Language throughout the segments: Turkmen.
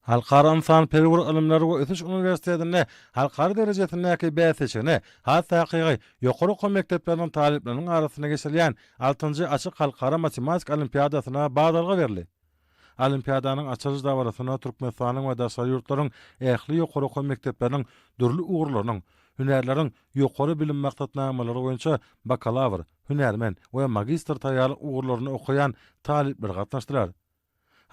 Halkara insan perwer ilimleri we ötüş üniversitetinde halkara derejetindäki bäsişini, hatda hakyky ýokary oky mekdepleriniň talipleriniň arasyna geçirilýän 6-njy açyk halkara matematik olimpiadasyna bagdalga berildi. Olimpiadanyň açylyş dawrasyna Türkmenistanyň we daşary ýurtlaryň ähli ýokary oky mekdepleriniň dürli ugurlarynyň, hünärleriň ýokary bilim maksatnamalary boýunça bakalavr, hünärmen we magistr taýýarlyk ugurlaryny okuyan talipler gatnaşdylar.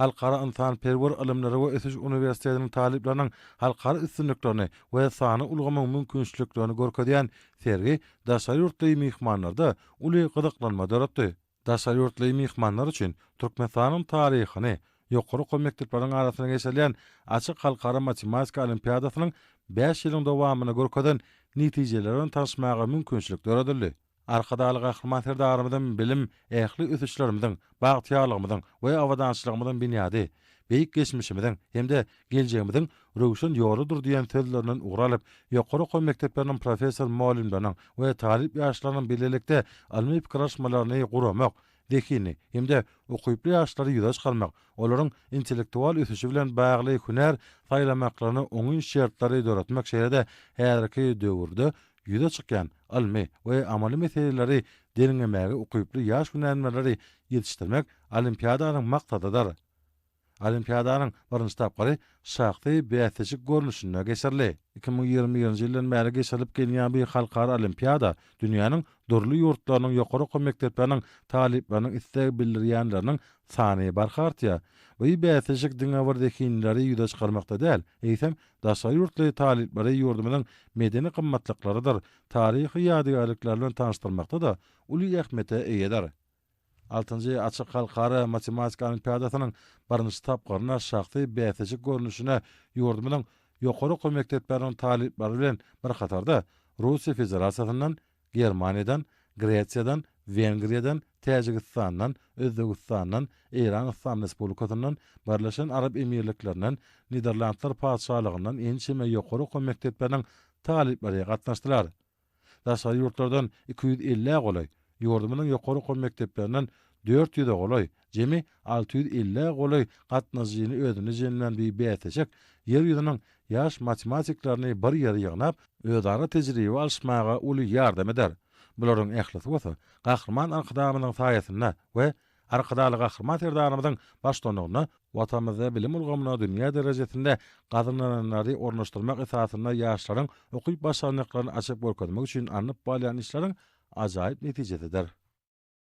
Halkara insan perwer ilimleri we ötüş üniversitetiniň talipleriniň halkara üstünliklerini we sany ulgamyň mümkinçiliklerini görkezýän sergi daşary ýurtly mihmanlarda uly gyzyklanma döretdi. Daşary ýurtly mihmanlar üçin Türkmenistanyň taryhyny, ýokary oky mekdepleriniň arasyna geçirilýän açyk halkara matematika olimpiadasynyň 5 ýylyň dowamyny görkezän netijeleriň taşmaga mümkinçilik döredildi. Arkadaly gahryman serdarymyň bilim, ähli ösüşlerimizin, bagtýarlygymyň we awadançylygymyň binýady, beýik geçmişimiň hemde geljegimiň röwşen ýoludur diýen sözlerinden uguralyp, ýokary oky mekdepleriniň professor muallimleriniň we talip ýaşlarynyň bilelikde almy pikirleşmelerini guramak, dekini hemde okuýply ýaşlary ýüze çykarmak, olaryň intellektual ösüşi bilen bagly hünär taýlamaklaryny oňun şertlary döretmek şeýle häzirki döwürde ýüze çykýan almy we amaly meseleleri derinlemäge okuýply ýaş hünärmenleri ýetişdirmek olimpiadanyň maksadydyr. Olimpiadanyň birinji tapgary şahsy bäsişik görnüşine geçirildi. 2020-nji ýyldan bäri geçirilip gelýän bir halkara olimpiada dünýäniň durly ýurtlarynyň ýokary oky mekdepleriniň talipleriniň istek bildirýänleriniň sany barkartýar. Bu bäsişik diňewirdekinleri ýüze çykarmakda däl, eýsem daşary ýurtly talipleri ýurdumynyň medeni kymmatlyklarydyr. Taryhy ýadygarlyklar bilen tanışdyrmakda da uly ähmiýete eýedir. 6-njy açyk halkara matematika olimpiadasynyň birinji tapgaryna şahsy bäsişik görnüşine ýurdumynyň ýokary oky mekdepleriniň talipleri bilen bir katarda Russiýa Federasiýasyndan, Germaniýadan, Gresiýadan, Wengriýadan, Täjikistandan, Özbegistandan, Iran Islam Respublikasyndan, Birleşen Arap Emirliklerinden, Niderlandlar Paçalygyndan ençime ýokary oky mekdepleriniň talipleri gatnaşdylar. Daşary ýurtlardan 250 golay, ýurdumynyň ýokary oky mekdeplerinden 400 golay, jemi 650 golay gatnaşyjyny özüne jenlen bir bäsişik ýer ýüzüniň ýaş matematiklaryny bir ýere ýygnap, özara tejribe alşmaga uly ýardam eder. Bularyň ählisi bolsa, gahryman arkadamynyň saýasynda we arkadaly gahryman serdarymyň başlanýaryna watanymyzda bilim ulgamyna dünýä derejesinde gazananlary ornaşdyrmak esasyna ýaşlaryň okuýup başarnyklaryny açyp görkezmek üçin anyp balýan işleriň ajaýyp netijesidir.